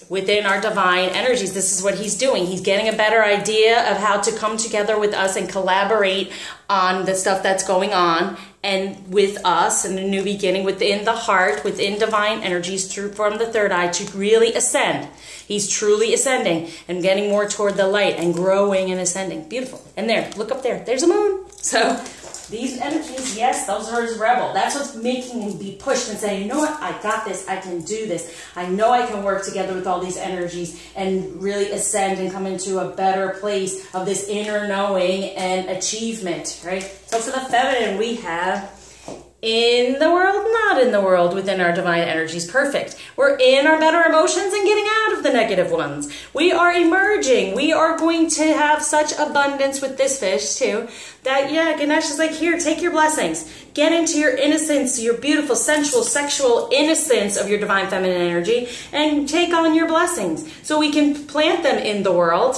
within our divine energies. This is what he's doing. He's getting a better idea of how to come together with us and collaborate on the stuff that's going on and with us in a new beginning within the heart, within divine energies through from the third eye to really ascend. He's truly ascending and getting more toward the light and growing and ascending. Beautiful. And there, look up there. There's a moon. So these energies, yes, those are his rebel. That's what's making him be pushed and say, you know what, I got this, I can do this. I know I can work together with all these energies and really ascend and come into a better place of this inner knowing and achievement, right? So for the feminine, we have in the world, not in the world, within our divine energies. Perfect. We're in our better emotions and getting out of the negative ones. We are emerging. We are going to have such abundance with this fish too, that yeah, Ganesh is like, here, take your blessings. Get into your innocence, your beautiful, sensual, sexual innocence of your divine feminine energy and take on your blessings. So we can plant them in the world.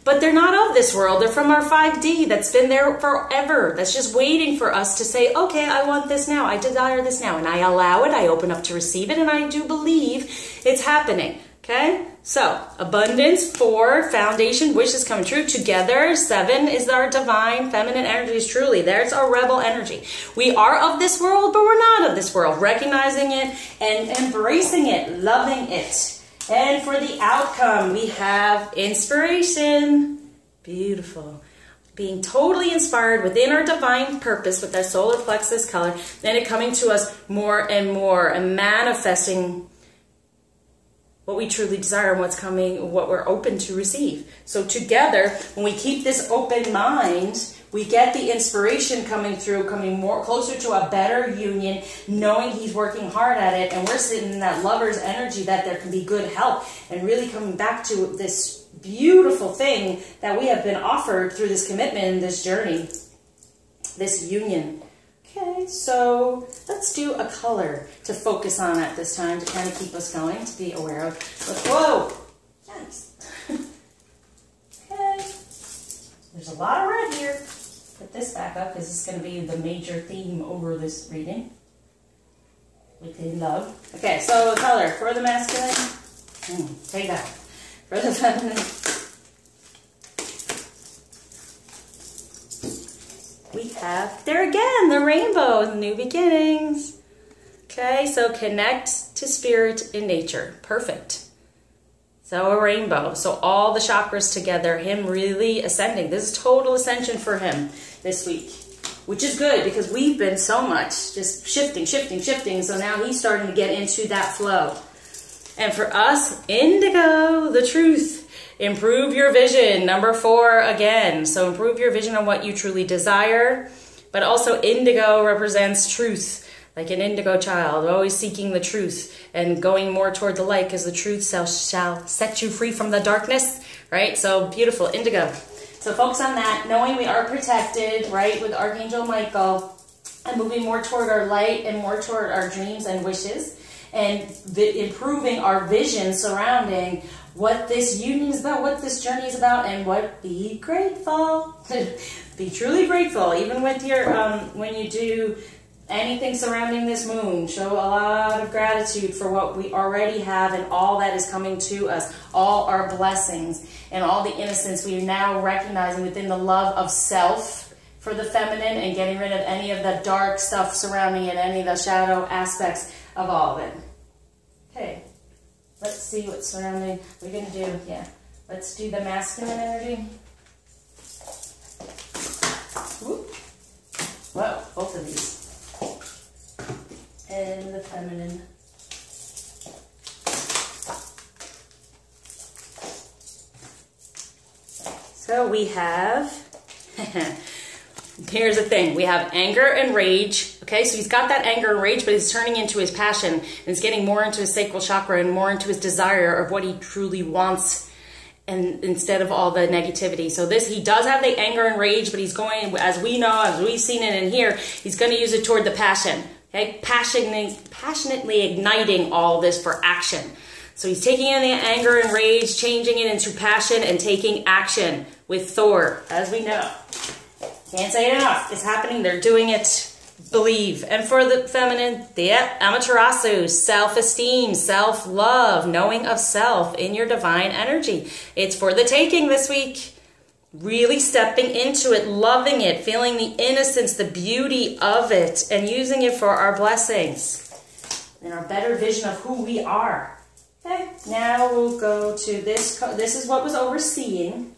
But they're not of this world. They're from our 5D that's been there forever. That's just waiting for us to say, okay, I want this now. I desire this now. And I allow it. I open up to receive it. And I do believe it's happening. Okay? So, abundance, 4, foundation, wishes coming true. Together, 7 is our divine feminine energies. Truly, there's our rebel energy. We are of this world, but we're not of this world. Recognizing it and embracing it, loving it. And for the outcome, we have inspiration. Beautiful. Being totally inspired within our divine purpose with our solar plexus color, then it coming to us more and more and manifesting what we truly desire and what's coming, what we're open to receive. So together, when we keep this open mind, we get the inspiration coming through, coming more closer to a better union, knowing he's working hard at it, and we're sitting in that lover's energy that there can be good help, and really coming back to this beautiful thing that we have been offered through this commitment and this journey, this union. Okay, so let's do a color to focus on at this time to kind of keep us going, to be aware of. Whoa! Nice. Okay. There's a lot of red here. Put this back up because it's going to be the major theme over this reading. Within love. Okay, so a color for the masculine. Take that. For the feminine. We have, there again, the rainbow, new beginnings. Okay, so connect to spirit in nature. Perfect. So a rainbow. So all the chakras together, him really ascending. This is total ascension for him this week, which is good because we've been so much just shifting. So now he's starting to get into that flow. And for us, indigo, the truth. Improve your vision, number 4 again. So improve your vision on what you truly desire. But also indigo represents truth. Like an indigo child, always seeking the truth and going more toward the light because the truth shall set you free from the darkness, right? So beautiful, indigo. So focus on that, knowing we are protected, right, with Archangel Michael, and moving more toward our light and more toward our dreams and wishes, and improving our vision surrounding what this union is about, what this journey is about, and what be grateful. Be truly grateful, even with your, when you do anything surrounding this moon, show a lot of gratitude for what we already have and all that is coming to us, all our blessings and all the innocence we are now recognizing within the love of self for the feminine and getting rid of any of the dark stuff surrounding it, any of the shadow aspects of all of it. Okay, let's see what's surrounding. We're going to do, let's do the masculine energy. Whoop. Whoa, both of these. And the feminine. So we have, here's the thing, we have anger and rage. Okay, so he's got that anger and rage, but he's turning into his passion, and he's getting more into his sacral chakra and more into his desire of what he truly wants, and instead of all the negativity. So this, he does have the anger and rage, but he's going, as we know, as we've seen it in here, he's going to use it toward the passion. Okay, passionately igniting all this for action. So he's taking in the anger and rage, changing it into passion, and taking action with Thor, as we know. Can't say it enough. It's happening. They're doing it. believe. And for the feminine, the Amaterasu, self-esteem, self-love, knowing of self in your divine energy. It's for the taking this week. Really stepping into it, loving it, feeling the innocence, the beauty of it, and using it for our blessings and our better vision of who we are. Okay, now we'll go to this. This is what was overseeing.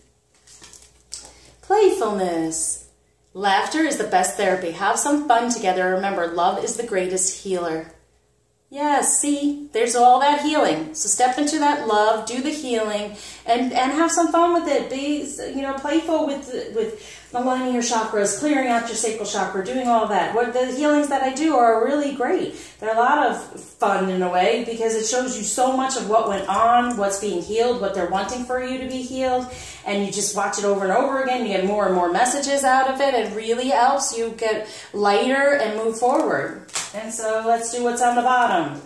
Playfulness. Laughter is the best therapy. Have some fun together. Remember, love is the greatest healer. Yes, see, there's all that healing. So step into that love, do the healing, and have some fun with it. Be, playful with aligning your chakras, clearing out your sacral chakra, doing all that. What the healings that I do are really great. They're a lot of fun in a way because it shows you so much of what went on, what's being healed, what they're wanting for you to be healed, and you just watch it over and over again. You get more and more messages out of it. It really helps you get lighter and move forward. And so let's do what's on the bottom.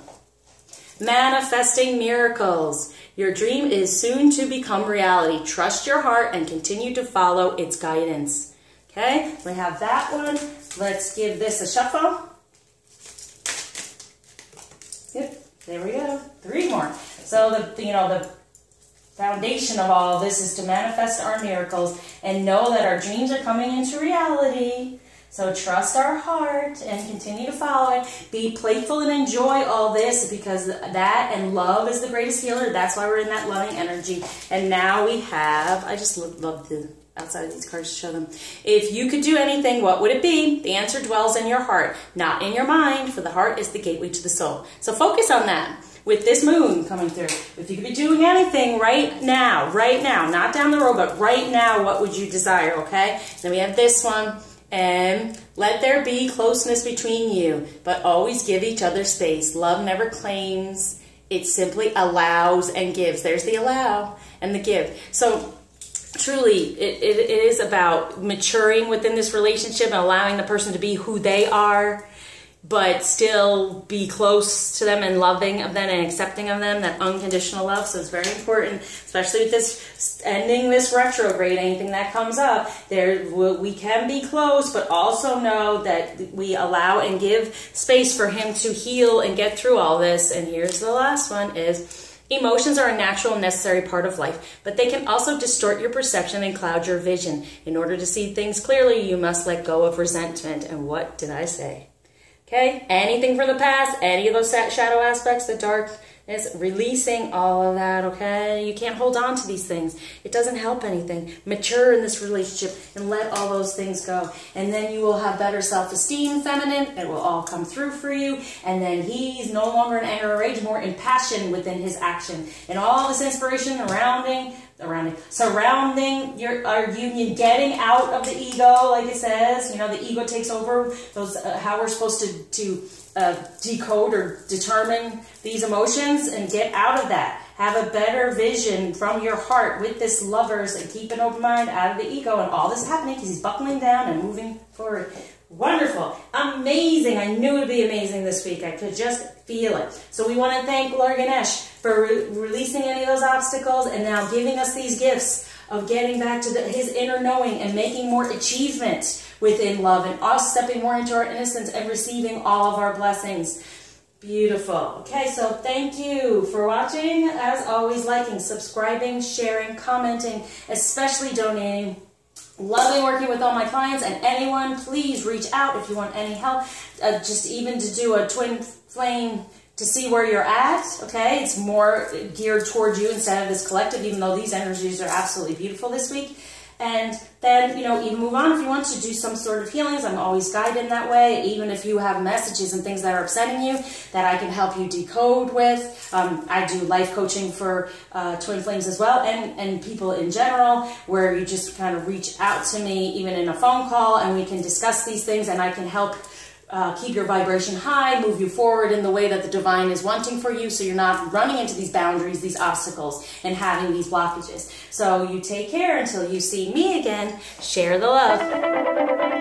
Manifesting miracles. Your dream is soon to become reality. Trust your heart and continue to follow its guidance. Okay, we have that one. Let's give this a shuffle. Yep, there we go. 3 more. So the foundation of all of this is to manifest our miracles and know that our dreams are coming into reality. So trust our heart and continue to follow it. Be playful and enjoy all this because that and love is the greatest healer. That's why we're in that loving energy. And now we have, I just love the outside of these cards to show them. If you could do anything, what would it be? The answer dwells in your heart, not in your mind, for the heart is the gateway to the soul. So focus on that. With this moon coming through, if you could be doing anything right now, not down the road, but right now, what would you desire, okay? Then we have this one. And let there be closeness between you, but always give each other space. Love never claims, it simply allows and gives. There's the allow and the give. So truly, it is about maturing within this relationship and allowing the person to be who they are, but still be close to them and loving of them and accepting of them, that unconditional love. So it's very important, especially with this ending this retrograde, anything that comes up, we can be close, but also know that we allow and give space for him to heal and get through all this. And here's the last one is, emotions are a natural and necessary part of life, but they can also distort your perception and cloud your vision. In order to see things clearly, you must let go of resentment. And what did I say? Okay, anything from the past, any of those shadow aspects, the darkness, releasing all of that, okay? You can't hold on to these things. It doesn't help anything. Mature in this relationship and let all those things go. And then you will have better self-esteem, feminine. It will all come through for you. And then he's no longer in anger or rage, more in passion within his action. And all this inspiration surrounding our union, getting out of the ego, like it says, the ego takes over those, how we're supposed to decode or determine these emotions and get out of that. Have a better vision from your heart with this lovers and keep an open mind out of the ego. And all this is happening because he's buckling down and moving forward. Wonderful. Amazing. I knew it would be amazing this week. I could just feel it. So we want to thank Lord Ganesh for releasing any of those obstacles and now giving us these gifts of getting back to his inner knowing and making more achievement within love and us stepping more into our innocence and receiving all of our blessings. Beautiful. Okay, so thank you for watching. As always, liking, subscribing, sharing, commenting, especially donating. Loving working with all my clients and anyone. Please reach out if you want any help. Just even to do a twin flame to see where you're at, okay? It's more geared towards you instead of this collective, even though these energies are absolutely beautiful this week. And then, even move on if you want to do some sort of healings. I'm always guided in that way, even if you have messages and things that are upsetting you that I can help you decode with. I do life coaching for twin flames as well, and people in general, where you just kind of reach out to me, even in a phone call, and we can discuss these things, and I can help keep your vibration high, move you forward in the way that the divine is wanting for you, so you're not running into these boundaries, these obstacles, and having these blockages. So you take care until you see me again. Share the love.